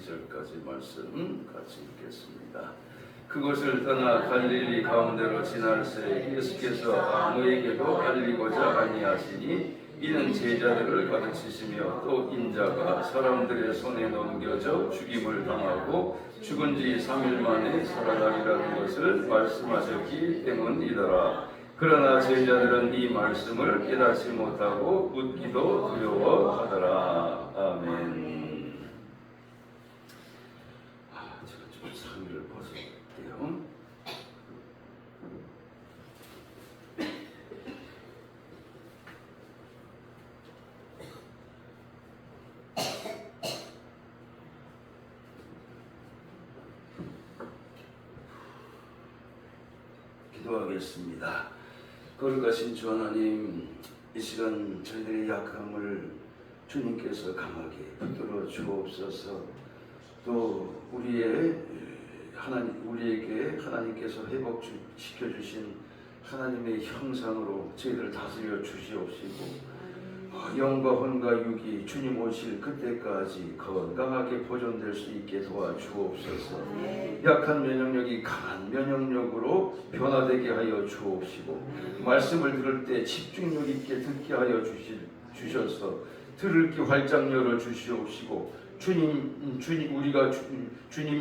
22절까지 말씀 같이 읽겠습니다. 그곳을 떠나 갈릴리 가운데로 지날새 예수께서 아무에게도 알리고자 아니하시니 이는 제자들을 가르치시며 또 인자가 사람들의 손에 넘겨져 죽임을 당하고 죽은 지 3일 만에 살아나리라는 것을 말씀하셨기 때문이더라. 그러나 제자들은 이 말씀을 깨닫지 못하고 묻기도 두려워하더라. 아멘. 제가 좀 상의를 벗어볼게요. 기도하겠습니다. 거룩하신 주 하나님, 이 시간 저희들의 약함을 주님께서 강하게 붙들어 주옵소서. 또 우리에게 하나님께서 회복시켜 주신 하나님의 형상으로 저희들을 다스려 주시옵시고, 영과 혼과 육이 주님 오실 그때까지 건강하게 보존될 수 있게 도와주옵소서. 약한 면역력이 강한 면역력으로 변화되게 하여 주옵시고, 말씀을 들을 때 집중력 있게 듣게 하여 주셔서 들을 귀 활짝 열어 주시옵시고, 주님이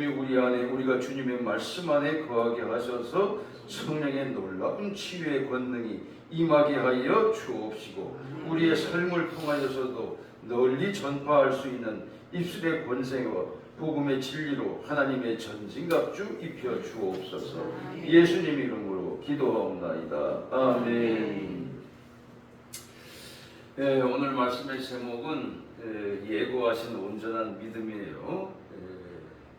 우리 안에, 우리가 주님의 말씀 안에 거하게 하셔서 성령의 놀라운 치유의 권능이 임하게 하여 주옵시고, 우리의 삶을 통하여서도 널리 전파할 수 있는 입술의 권세와 복음의 진리로 하나님의 전진갑주 입혀 주옵소서. 예수님 이름으로 기도하옵나이다. 아멘. 네, 오늘 말씀의 제목은 예고하신 온전한 믿음이에요.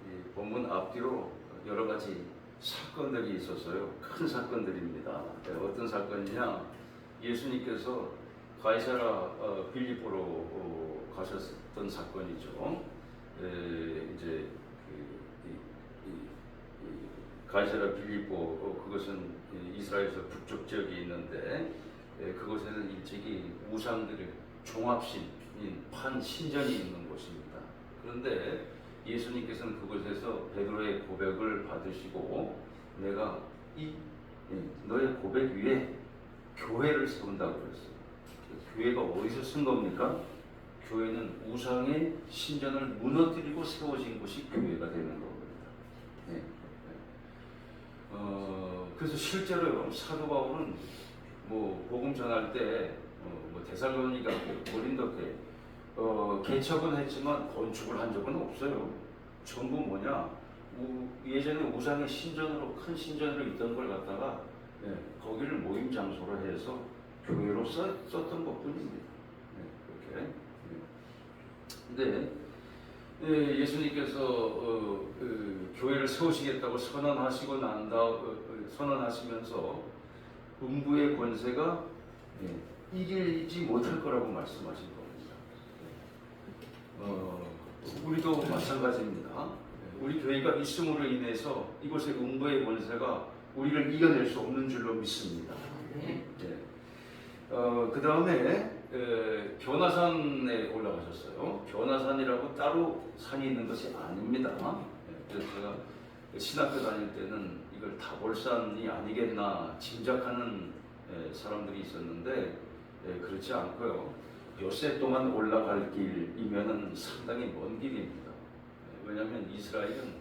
이 본문 앞뒤로 여러 가지 사건들이 있었어요. 큰 사건들입니다. 어떤 사건이냐? 예수님께서 가이사라 빌립보로 가셨던 사건이죠. 이제 가이사라 빌립보, 그것은 이스라엘에서 북쪽 지역에 있는데, 그곳에는 일찍이 우상들의 종합신인 판신전이 있는 곳입니다. 그런데 예수님께서는 그곳에서 베드로의 고백을 받으시고, 내가 너의 고백 위에 교회를 세운다고 그랬어요. 교회가 어디서 쓴 겁니까? 교회는 우상의 신전을 무너뜨리고 세워진 곳이 교회가 되는 겁니다. 네. 그래서 실제로요, 사도 바울은 복음 전할 때 데살로니가 고린도 때 개척은 했지만 건축을 한 적은 없어요. 전부 뭐냐? 예전에 우상의 신전으로, 큰 신전으로 있던 걸 갖다가 거기를 모임 장소로 해서 교회로 썼던 것뿐입니다. 그렇게. 근데 예수님께서 교회를 세우시겠다고 선언하시면서 음부의 권세가 이기지 못할 거라고 말씀하신 겁니다. 우리도 마찬가지입니다. 우리 교회가 있음으로 인해서 이곳의 음부의 권세가 우리를 이겨낼 수 없는 줄로 믿습니다. 그 다음에 변화산에 올라가셨어요. 변화산이라고 따로 산이 있는 것이 아닙니다. 그래서 제가 신학교 다닐 때는 이걸 다볼산이 아니겠나 짐작하는 사람들이 있었는데, 그렇지 않고요. 엿새 동안 올라갈 길이면은 상당히 먼 길입니다. 왜냐하면 이스라엘은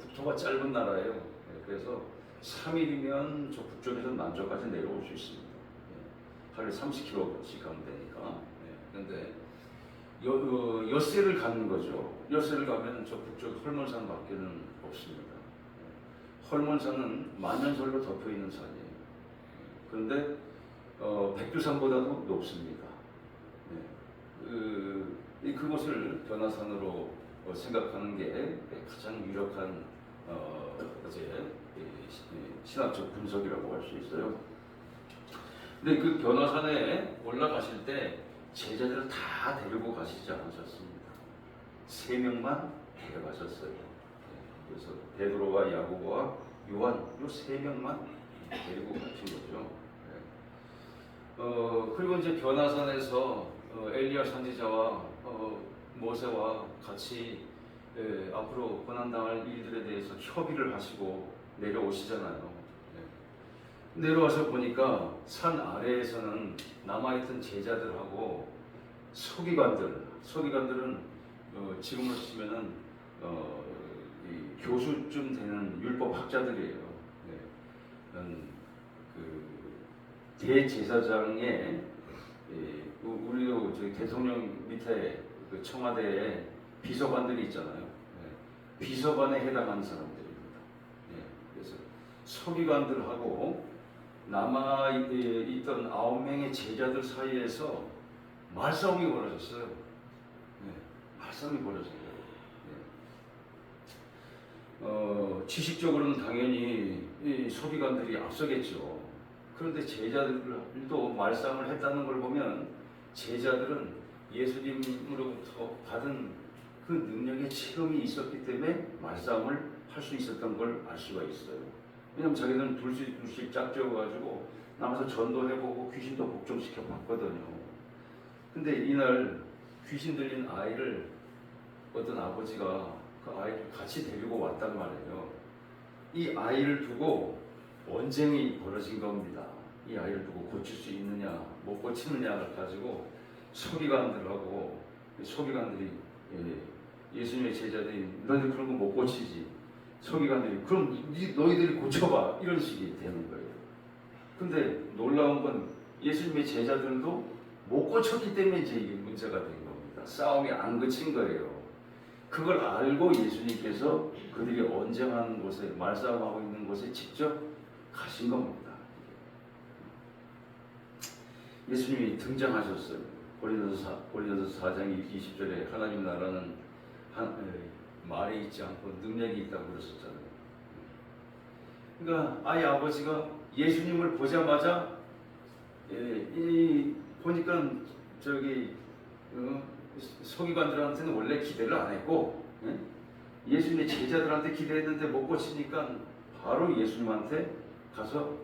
국토가 짧은 나라예요. 그래서 3일이면 저 북쪽에서 남쪽까지 내려올 수 있습니다. 하루에 30km씩 가면 되니까. 그런데 엿새를 가는 거죠. 엿새를 가면 저 북쪽 헐몬산 밖에는 없습니다. 헐몬산은 만년설로 덮여 있는 산이에요. 그런데 백두산보다도 높습니다. 그곳을 변화산으로 생각하는 게 가장 유력한 신학적 분석이라고 할 수 있어요. 근데 그 변화산에 올라가실 때 제자들을 다 데리고 가시지 않으셨습니다. 3명만 데려가셨어요. 그래서 베드로와 야고보와 요한, 요 3명만 데리고 가신 거죠. 그리고 이제 변화산에서 엘리야 선지자와 모세와 같이 앞으로 고난당할 일들에 대해서 협의를 하시고 내려오시잖아요. 내려와서 보니까 산 아래에서는 남아있던 제자들하고 서기관들은 지금으로 치면은 이 교수쯤 되는 율법 학자들이에요. 그 대제사장의 우리도 저희 대통령 밑에 그 청와대에 비서관들이 있잖아요. 비서관에 해당하는 사람들입니다. 그래서 서기관들하고 남아 있던 9명의 제자들 사이에서 말싸움이 벌어졌어요. 말싸움이 벌어졌어요. 지식적으로는 당연히 이 서기관들이 앞서겠죠. 그런데 제자들도 말싸움을 했다는 걸 보면 제자들은 예수님으로부터 받은 그 능력의 체험이 있었기 때문에 말싸움을 할 수 있었던 걸 알 수가 있어요. 왜냐면 자기들은 둘씩 짝지어가지고 남아서 전도해보고 귀신도 복종시켜 봤거든요. 근데 이날 귀신 들린 아이를 어떤 아버지가 그 아이를 같이 데리고 왔단 말이에요. 이 아이를 두고 언쟁이 벌어진 겁니다. 이 아이를 두고 고칠 수 있느냐 못 고치느냐를 가지고 서기관들이 예수님의 제자들이 너희들 그런 거 못 고치지. 서기관들이 그럼 너희들이 고쳐봐 이런 식이 되는 거예요. 근데 놀라운 건 예수님의 제자들도 못 고쳤기 때문에 이제 이게 문제가 된 겁니다. 싸움이 안 그친 거예요. 그걸 알고 예수님께서 그들이 언쟁하는 곳에 말싸움하고 있는 곳에 직접 가신 겁니다. 예수님이 등장하셨어요. 고린도서 4장 20절에 하나님 나라는 말에 있지 않고 능력이 있다고 그러셨잖아요. 그러니까 아이 아버지가 예수님을 보자마자 보니까 저기 서기관들한테는 원래 기대를 안 했고 예수님의 제자들한테 기대했는데 못 고치니까 바로 예수님한테 가서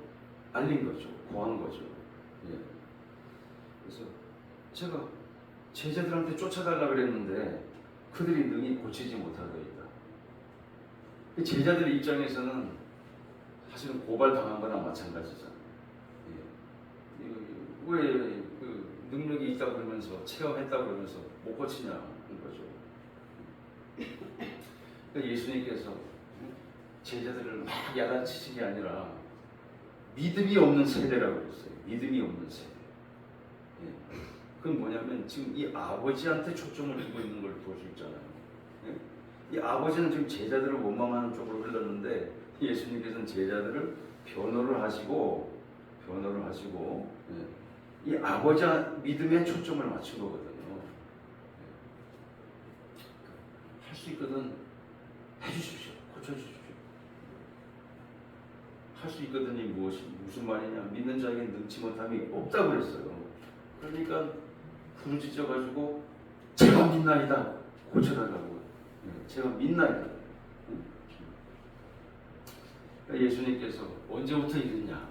알린 거죠. 고한 거죠. 그래서 제가 제자들한테 쫓아달라 그랬는데 그들이 능히 고치지 못하더이다. 제자들 입장에서는 사실은 고발당한 거나 마찬가지잖아요. 왜 그 능력이 있다고 그러면서 체험했다고 그러면서 못 고치냐는 거죠. 그러니까 예수님께서 제자들을 막 야단치신 게 아니라 믿음이 없는 세대라고 그랬어요. 믿음이 없는 세대. 그건 뭐냐면 지금 이 아버지한테 초점을 두고 있는 걸 볼 수 있잖아요. 이 아버지는 지금 제자들을 원망하는 쪽으로 흘렀는데 예수님께서는 제자들을 변호를 하시고 이 아버지 믿음에 초점을 맞춘 거거든요. 할 수 있거든 해주십시오. 고쳐주십시오. 할 수 있거든이 무슨 말이냐? 믿는 자에게 능치 못함이 없다고 그랬어요. 그러니까 부르짖어가지고 제가 믿나이다 고쳐달라고. 제가 믿나이다. 그러니까 예수님께서 언제부터 이랬냐?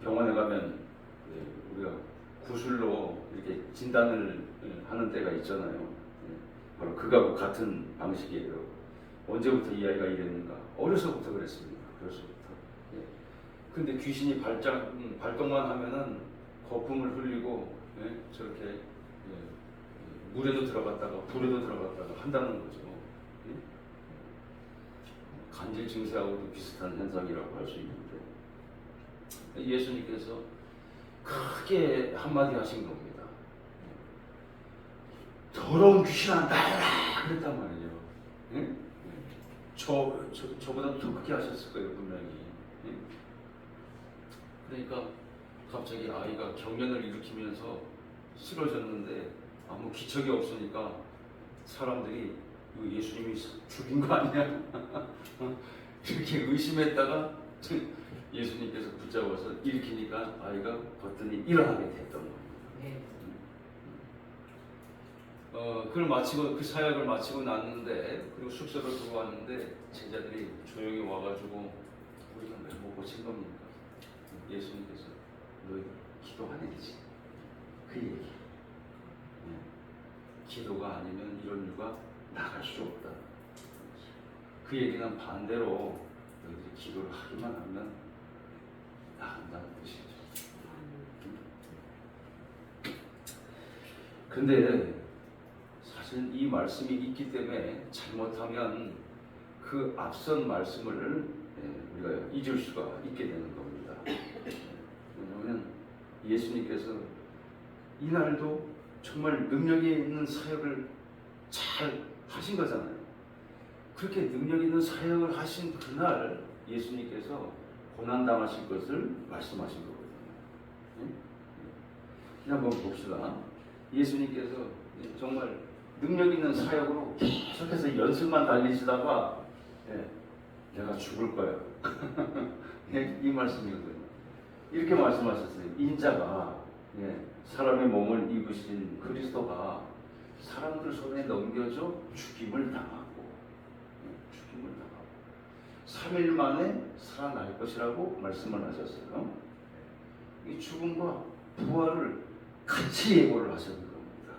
병원에 가면 우리가 구술로 이렇게 진단을 하는 때가 있잖아요. 바로 그거하고 같은 방식이에요. 언제부터 이 아이가 이랬는가? 어려서부터 그랬습니다. 어려서부터. 근데 귀신이 발동만 하면은 거품을 흘리고 저렇게 물에도 들어갔다가 불에도 들어갔다가 한다는 거죠. 간질 증세하고도 비슷한 현상이라고 할 수 있는데 예수님께서 크게 한마디 하신 겁니다. 더러운 귀신아 나가라 그랬단 말이에요. 저보다 더 크게 하셨을 거예요 분명히. 그러니까 갑자기 아이가 경련을 일으키면서 쓰러졌는데 아무 기척이 없으니까 사람들이 예수님이 죽인 거 아니냐 이렇게 의심했다가 예수님께서 붙잡아서 일으키니까 아이가 거뜬히 일어나게 됐던 겁니다. 그걸 마치고 그 사역을 마치고 났는데 그리고 숙소로 들어왔는데 제자들이 조용히 와가지고 우리가 왜 못 고친 겁니까? 예수님께서 너희들 기도 안 했지? 그 얘기. 기도가 아니면 이런 유가 나갈 수 없다. 그 얘기는 반대로 너희들이 기도를 하기만 하면 나간다는 뜻이죠. 근데 사실 이 말씀이 있기 때문에 잘못하면 그 앞선 말씀을 우리가 잊을 수가 있게 되는 겁니다. 왜냐하면 예수님께서 이날도 정말 능력이 있는 사역을 잘 하신 거잖아요. 그렇게 능력 있는 사역을 하신 그날 예수님께서 고난당하실 것을 말씀하신 거거든요. 한번 봅시다. 예수님께서 정말 능력 있는 사역으로 계속해서 연습만 달리시다가 내가 죽을 거야. 이 말씀이거든요. 이렇게 말씀하셨어요. 인자가 사람의 몸을 입으신 그리스도가 사람들 손에 넘겨져 죽임을 당하고 3일 만에 살아날 것이라고 말씀을 하셨어요. 이 죽음과 부활을 같이 예고를 하셨는 겁니다.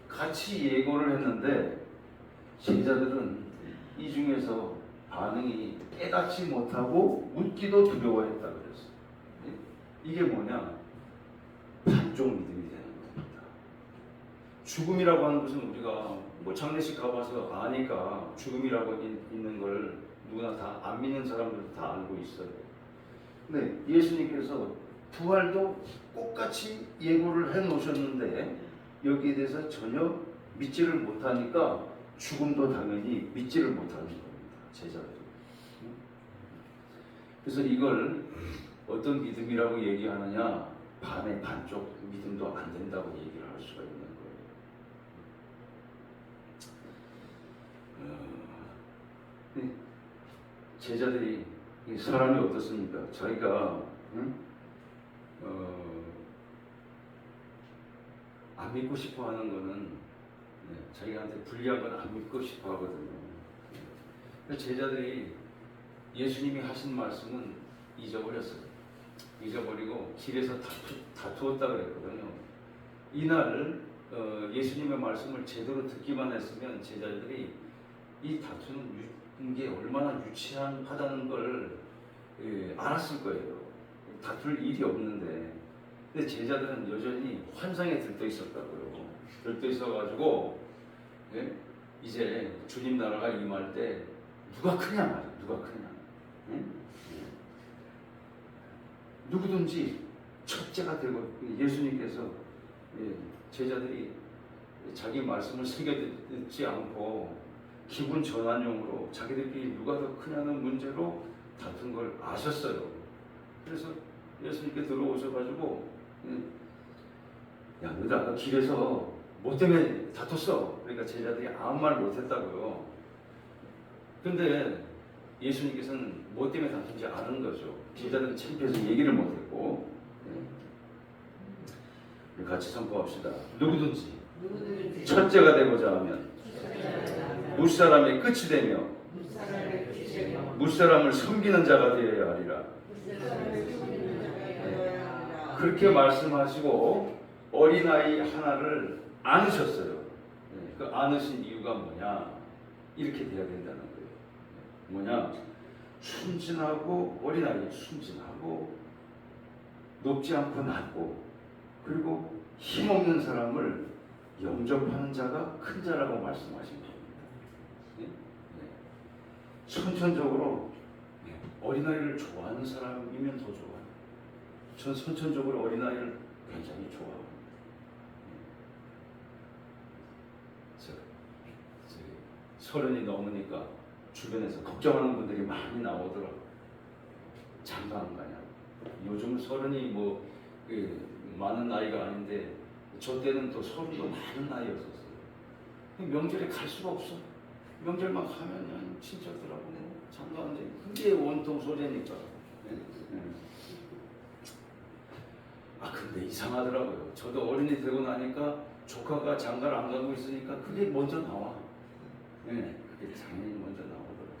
같이 예고를 했는데 제자들은 이 중에서 반응이 깨닫지 못하고 묻기도 두려워했다 그랬어요. 이게 뭐냐? 반쪽 믿음이 되는 겁니다. 죽음이라고 하는 것은 우리가 뭐 장례식 가봐서 아니까 죽음이라고 있는 걸 누구나 다 안 믿는 사람들도 다 알고 있어요. 근데 예수님께서 부활도 똑같이 예고를 해 놓으셨는데 여기에 대해서 전혀 믿지를 못하니까 죽음도 당연히 믿지를 못하는 겁니다. 제자들이. 그래서 이걸 어떤 믿음이라고 얘기하느냐? 반의 반쪽 믿음도 안 된다고 얘기를 할 수가 있는 거예요. 제자들이 사람이 어떻습니까? 자기가 안 믿고 싶어 하는 거는 자기한테 불리한 건 안 믿고 싶어 하거든요. 제자들이 예수님이 하신 말씀은 잊어버렸어요. 잊어버리고 길에서 다투었다 그랬거든요. 이날 예수님의 말씀을 제대로 듣기만 했으면 제자들이 이 다투는 게 얼마나 유치하다는 걸 알았을 거예요. 다툴 일이 없는데. 근데 제자들은 여전히 환상에 들떠 있었다고요. 들떠 있어가지고 이제 주님 나라가 임할 때 누가 크냐 말이야. 누가 크냐. 누구든지 첫째가 되고 예수님께서 제자들이 자기 말씀을 새겨듣지 않고 기분 전환용으로 자기들끼리 누가 더 크냐는 문제로 다툰 걸 아셨어요. 그래서 예수님께 들어오셔가지고 야 너희들 아까 길에서 뭐 때문에 다퉜어? 그러니까 제자들이 아무 말 못했다고요. 근데 예수님께서는 뭐 때문에 다툰지 아는 거죠. 제자들은 창피해서 얘기를 못했고. 우리 같이 선포합시다. 누구든지 첫째가 되고자 하면 무사람의 끝이 되며 무사람을 섬기는 자가 되어야 하리라. 그렇게 말씀하시고 어린아이 하나를 안으셨어요. 그 안으신 이유가 뭐냐? 이렇게 돼야 된다는 거예요. 뭐냐? 순진하고 어린아이 순진하고 높지 않고 낮고 그리고 힘없는 사람을 영접하는 자가 큰 자라고 말씀하신 겁니다. 선천적으로 어린아이를 좋아하는 사람이면 더 좋아요. 전 선천적으로 어린아이를 굉장히 좋아합니다. 서른이 넘으니까 주변에서 걱정하는 분들이 많이 나오더라고요. 장가 안 가냐. 요즘 서른이 뭐 많은 나이가 아닌데 저 때는 또 서른도 많은 나이였었어요. 명절에 갈 수가 없어. 명절만 가면 친척들하고 장가 안 돼. 그게 원통 소리니까. 근데 이상하더라고요. 저도 어른이 되고 나니까 조카가 장가를 안 가고 있으니까 그게 먼저 나와. 그게 당연히 먼저 나오더라고요.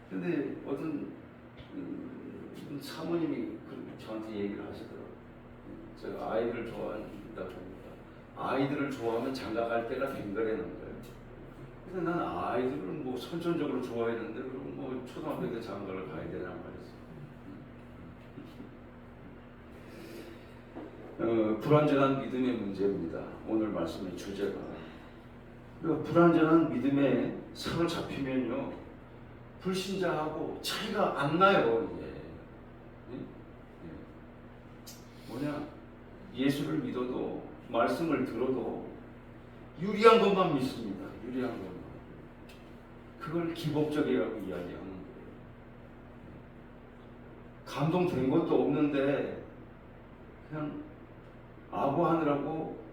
근데 어떤 사모님이 저한테 얘기를 하시더라고요. 제가 아이를 좋아한다고 하니까 아이들을 좋아하면 장가갈 때가 된 거라는 거예요. 그래서 난 아이들을 뭐 선천적으로 좋아했는데 그럼 뭐 초등학교 때 장가를 가야 되나 말이죠. 불완전한 믿음의 문제입니다. 오늘 말씀의 주제가. 불완전한 믿음에 사로잡히면요, 불신자하고 차이가 안 나요. 이게 뭐냐, 예수를 믿어도 말씀을 들어도 유리한 것만 믿습니다. 유리한 것만. 그걸 기복적이라고 이야기하는 거예요. 감동된 것도 없는데 그냥 아부하느라고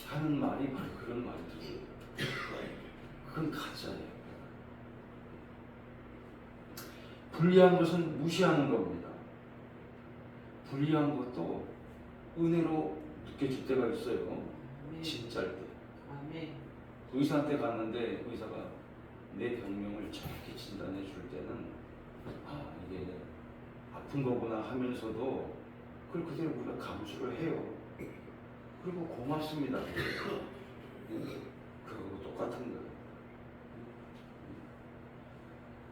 하는 말이 바로 그런 말이죠. 그건 가짜예요. 불리한 것은 무시하는 겁니다. 불리한 것도 은혜로 느껴질 때가 있어요. 진짜일 때. 의사한테 갔는데 의사가 내 병명을 정확히 진단해 줄 때는 이게 아픈 거구나 하면서도 그걸 그대로 우리가 감수를 해요. 그리고 고맙습니다. 그거하고 똑같은 거예요.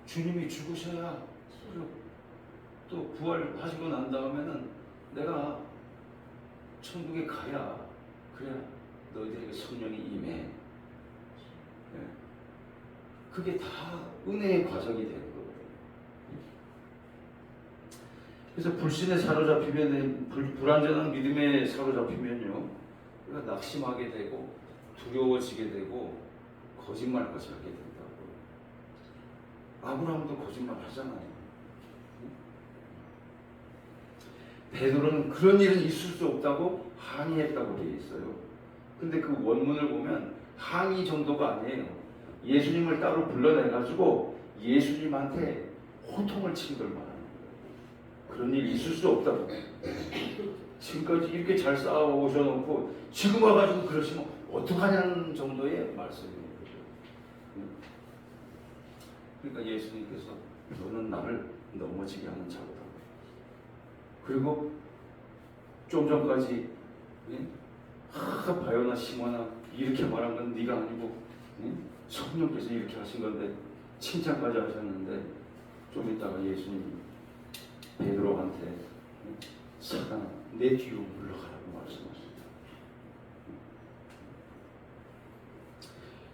주님이 죽으셔야, 그리고 또 부활하시고 난 다음에는 내가 천국에 가야, 그래야 너희들에게 성령이 임해. 그게 다 은혜의 과정이 되는 거거든요. 그래서 불신에 사로잡히면, 불완전한 믿음에 사로잡히면요, 우리가 낙심하게 되고 두려워지게 되고 거짓말까지 하게 된다고. 아브라함도 거짓말 하잖아요. 베드로는 그런 일은 있을 수 없다고 항의했다고 되어 있어요. 근데 그 원문을 보면 항의 정도가 아니에요. 예수님을 따로 불러내가지고 예수님한테 호통을 친 걸 말하는 거예요. 그런 일이 있을 수 없다고. 지금까지 이렇게 잘 쌓아오셔놓고 지금 와가지고 그러시면 어떡하냐는 정도의 말씀이에요. 그러니까 예수님께서 너는 나를 넘어지게 하는 자로다. 그리고 좀 전까지 바요나 시모나 이렇게 말한 건 네가 아니고 성령께서 이렇게 하신 건데 칭찬까지 하셨는데, 좀 이따가 예수님 베드로한테 사단아 내 뒤로 물러가라고 말씀하십니다.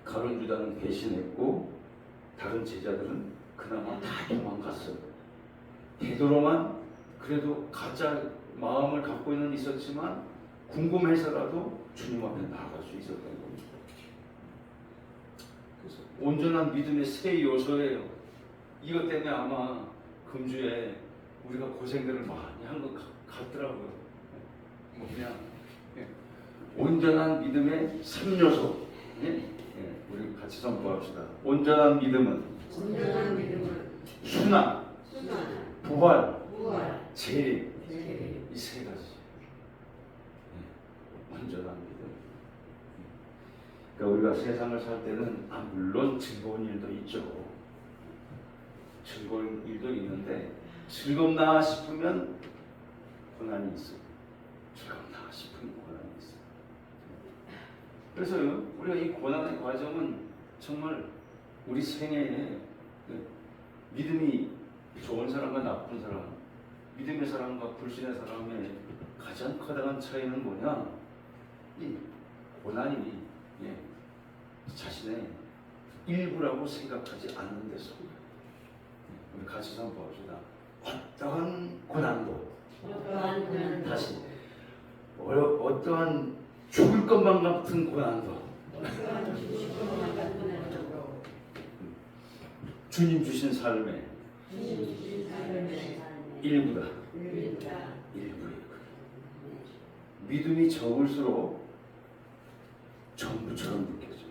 가룟 유다는 배신했고 다른 제자들은 그나마 다 도망갔어요. 베드로만 그래도 가짜 마음을 갖고 있었지만 궁금해서라도 주님 앞에 나아갈 수 있었던 겁니다. 그래서 온전한 믿음의 세 요소예요. 이것 때문에 아마 금주에 우리가 고생들을 많이 한 것 같더라고요. 뭐 그냥 온전한 믿음의 3요소. 우리 같이 선포합시다. 온전한 믿음은 순환, 부활, 재림. 이 세 가지. 온전한 믿음. 그러니까 우리가 세상을 살 때는 물론 즐거운 일도 있죠. 즐거운 일도 있는데 즐겁나 싶으면 고난이 있어요. 즐겁나 싶으면 고난이 있어요. 그래서 우리가 이 고난의 과정은 정말 우리 생애에 믿음이 좋은 사람과 나쁜 사람, 믿음의 사람과 불신의 사람의 가장 커다란 차이는 뭐냐? 이 고난이 자신의 일부라고 생각하지 않는 데서. 우리 같이 선포합시다. 어떠한 고난도, 다시 어떠한 죽을 것만 같은 고난도 주님 주신 삶의 일부다. 일부예요. 믿음이 적을수록 전부처럼 느껴져요.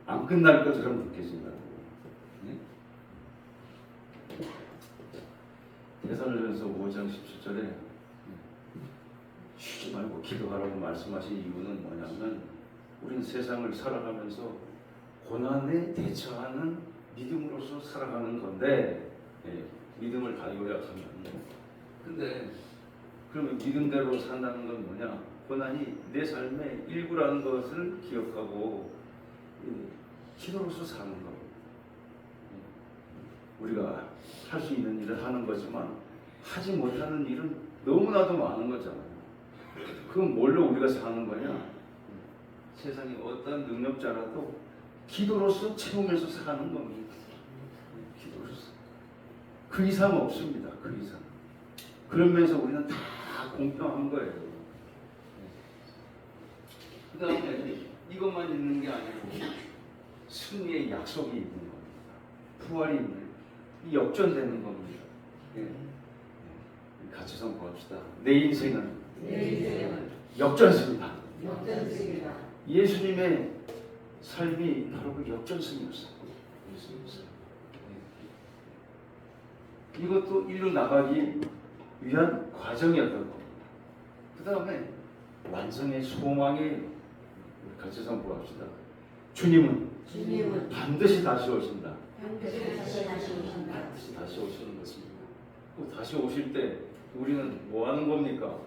안 끝날 것처럼 느껴진다고. 데살로니가서 5장 17절에 쉬지 말고 기도하라고 말씀하신 이유는 뭐냐면, 우리는 세상을 살아가면서 고난에 대처하는 믿음으로서 살아가는 건데, 믿음을 다 요약하면. 근데 그러면 믿음대로 산다는 건 뭐냐? 고난이 내 삶의 일부라는 것을 기억하고 기도로서 사는 겁니다. 우리가 할 수 있는 일을 하는 거지만 하지 못하는 일은 너무나도 많은 거잖아요. 그건 뭘로 우리가 사는 거냐? 세상에 어떤 능력자라도 기도로서 채우면서 사는 겁니다. 기도로서. 그 이상 없습니다. 그 이상. 그러면서 우리는 다 공평한 거예요. 그 다음에 이것만 있는 게 아니고 승리의 약속이 있는 겁니다. 부활이 있는, 이 역전되는 겁니다. 같이 선포합시다. 내 인생은 역전승이다. 예수님의 삶이 바로 그 역전승이었어요. 이것도 일로 나가기 위한 과정이었던 겁니다. 그 다음에 완성의 소망이, 우리 같이 선포합시다. 주님은 반드시 다시 오신다. 반드시 다시 오시는 것입니다. 다시 오실 때 우리는 뭐 하는 겁니까?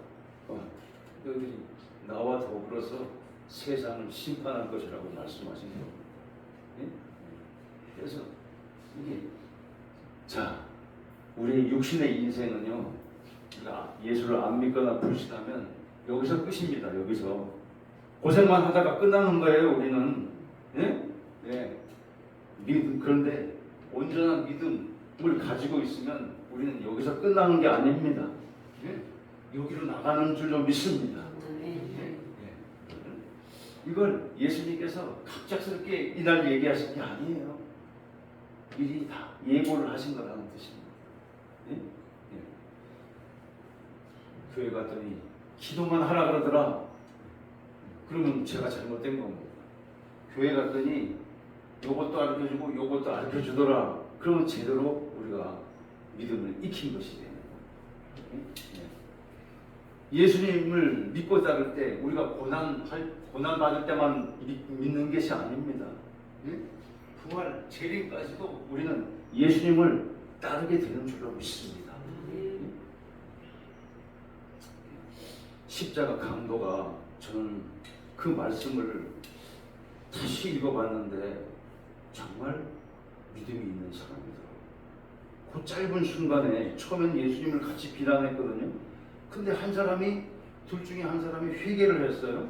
여기 나와 더불어서 세상을 심판할 것이라고 말씀하신 겁니다. 예? 그래서 이게, 자, 우리의 육신의 인생은요, 우리가 예수를 안 믿거나 불신하면 여기서 끝입니다. 여기서 고생만 하다가 끝나는 거예요. 우리는. 예? 예. 그런데 온전한 믿음을 가지고 있으면 우리는 여기서 끝나는 게 아닙니다. 예? 여기로 나가는 줄로 믿습니다. 예? 이걸 예수님께서 갑작스럽게 이날 얘기하신 게 아니에요. 미리 다 예고를 하신 거라는 뜻입니다. 예? 예. 교회 갔더니 기도만 하라 그러더라. 그러면 제가 잘못된 겁니다. 교회 갔더니 요것도 가르쳐주고 요것도 가르쳐주더라. 그러면 제대로 우리가 믿음을 익힌 것이 되는 거예요. 예수님을 믿고 따를 때 우리가 고난 받을 때만 믿는 것이 아닙니다. 부활, 재림까지도 우리는 예수님을 따르게 되는 줄로 믿습니다. 십자가 강도가, 저는 그 말씀을 다시 읽어봤는데 정말 믿음이 있는 사람이더라고요. 그 짧은 순간에 처음엔 예수님을 같이 비난했거든요. 근데 둘 중에 한 사람이 회개를 했어요.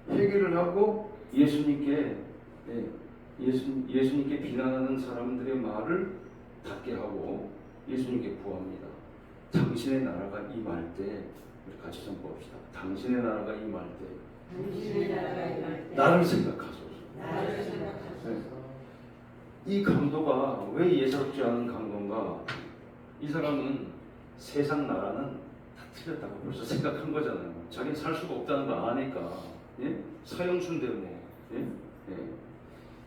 회개를 하고 예수님께 비난하는 사람들의 말을 닫게 하고 예수님께 구합니다. 당신의 나라가 임할 때, 우리 같이 선포합시다. 당신의 나라가 임할 때 나를 생각하소서. 이 강도가 왜 예사롭지 않은 강도인가? 이 사람은 세상 나라는 다 틀렸다고 벌써 생각한 거잖아요. 자기는 살 수가 없다는 거 아니까. 예? 사형수인데 뭐. 예? 예.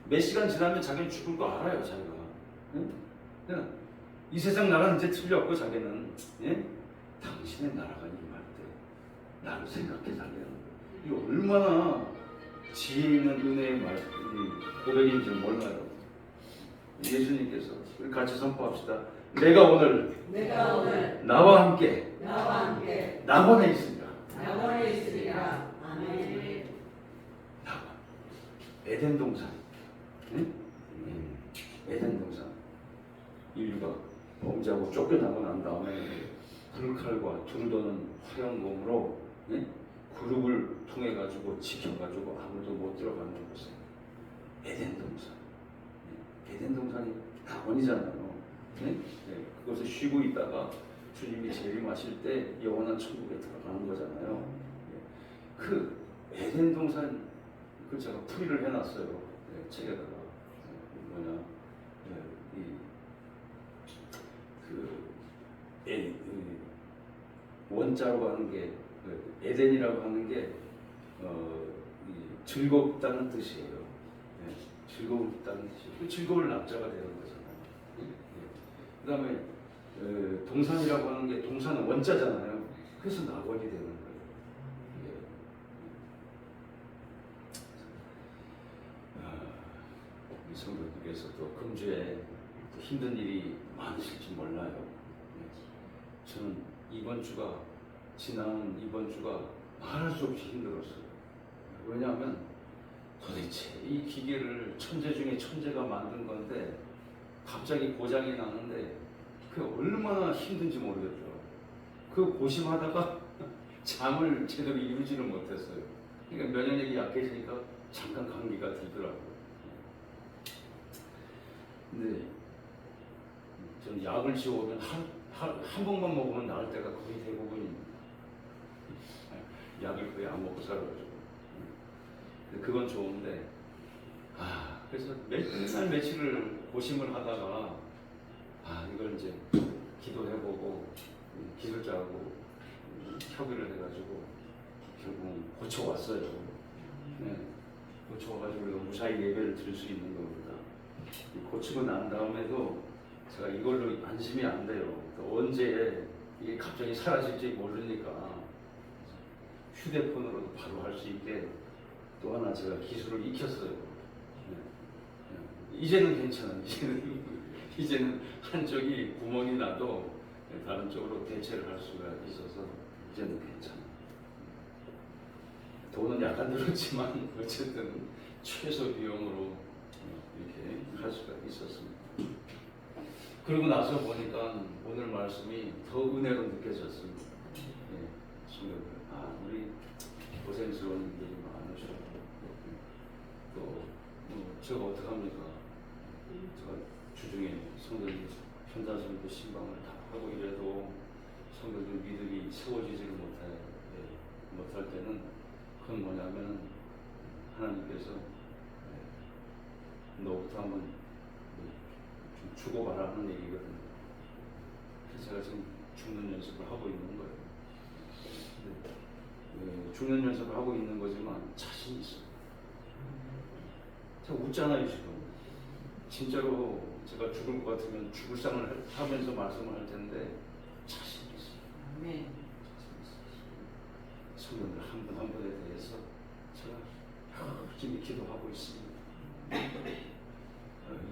몇 시간 지나면 자기는 죽을 거 알아요, 자기가. 예? 이 세상 나라는 이제 틀렸고, 자기는. 예? 당신의 나라가 임할 때 나를 생각해 달라는 거예요. 이 얼마나 지혜 있는 은혜의 고백인지 몰라요. 예수님께서, 우리 같이 선포합시다. 내가 오늘 나와 함께 낙원에 있으리라. 아멘. 낙원, 에덴 동산. 응? 에덴 동산. 인류가 범죄하고 쫓겨나고 난 다음에 불칼과 둘도는 화형 몸으로, 예? 그룹을 통해 가지고 지켜가지고 아무도 못 들어가는 곳에 에덴 동산. 에덴 동산이 낙원이잖아요. 네? 네. 그곳에 쉬고 있다가 주님이 재림하실 때 영원한 천국에 들어가는 거잖아요. 네. 그 에덴 동산, 그 제가 풀이를 해놨어요. 네, 책에다가. 원자로 하는 게, 에덴이라고 하는 게 즐겁다는 뜻이에요. 네, 즐거웠다는 뜻이. 그 즐거울 낙자가 되는 거잖아요. 그 다음에 동산이라고 하는 게, 동산은 원자잖아요. 그래서 낙원이 되는 거예요. 우리 성도님께서 또 금주에 또 힘든 일이 많으실지 몰라요. 저는 지난 이번 주가 말할 수 없이 힘들었어요. 왜냐하면 도대체 이 기계를 천재 중에 천재가 만든 건데 갑자기 고장이 나는데 그게 얼마나 힘든지 모르겠더라고요. 그 고심하다가 잠을 제대로 이루지를 못했어요. 그러니까 면역력이 약해지니까 잠깐 감기가 들더라고요. 근데 전 약을 지어오면 한 번만 먹으면 나을 때가 거의 대부분입니다. 약을 거의 안 먹고 살아가지고. 근데 그건 좋은데, 그래서 맨날 며칠을 고심을 하다가, 이걸 이제 기도해보고, 기술자하고 협의를 해가지고, 결국 고쳐왔어요. 네. 고쳐와가지고 우리가 무사히 예배를 드릴 수 있는 겁니다. 고치고 난 다음에도 제가 이걸로 안심이 안 돼요. 언제 이게 갑자기 사라질지 모르니까 휴대폰으로도 바로 할 수 있게 또 하나 제가 기술을 익혔어요. 이제는 괜찮아요. 이제는 한쪽이 구멍이 나도 다른 쪽으로 대체를 할 수가 있어서 이제는 괜찮아요. 돈은 약간 들었지만 어쨌든 최소 비용으로 이렇게 할 수가 있었습니다. 그러고 나서 보니까 오늘 말씀이 더 은혜로 느껴졌습니다. 성도들, 우리 고생스러운 일들이 많으셔. 또 제가 어떡합니까? 제가 주중에 성도들 현자선도 신방을 다 하고 이래도 성도들 믿음이 세워지지를 못할 때는 그건 뭐냐면 하나님께서 너부터 한번 좀 죽어봐라 하는 얘기거든요. 그래서 제가 지금 죽는 연습을 하고 있는 거예요. 죽는 연습을 하고 있는 거지만 자신 있어요. 제가 웃잖아요 지금. 진짜로 제가 죽을 것 같으면 죽을 상을 하면서 말씀을 할 텐데 자신 있어요. 네. 성도들 한 분 한 분에 대해서 제가 열심히 기도하고 있습니다.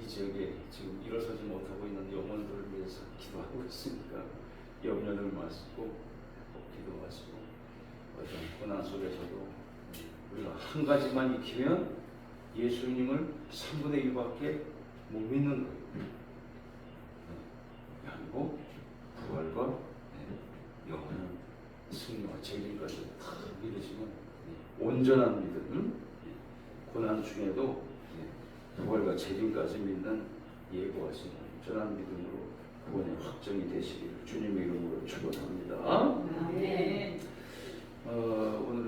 이 지역에 지금 일어서지 못하고 있는 영혼들을 위해서 기도하고 있으니까 염려를 마시고 기도하시고 어떤 고난 속에서도 우리가 한 가지만 익히면 예수님을 3분의 1밖에 못 믿는 거예요. 그리고 부활과 영원한 승리와 재림까지 다 믿으시면 온전한 믿음, 고난 중에도 부활과 재림까지 믿는 예고하신 온전한 믿음으로 구원의 확정이 되시기를 주님의 이름으로 축원합니다. 네. 오늘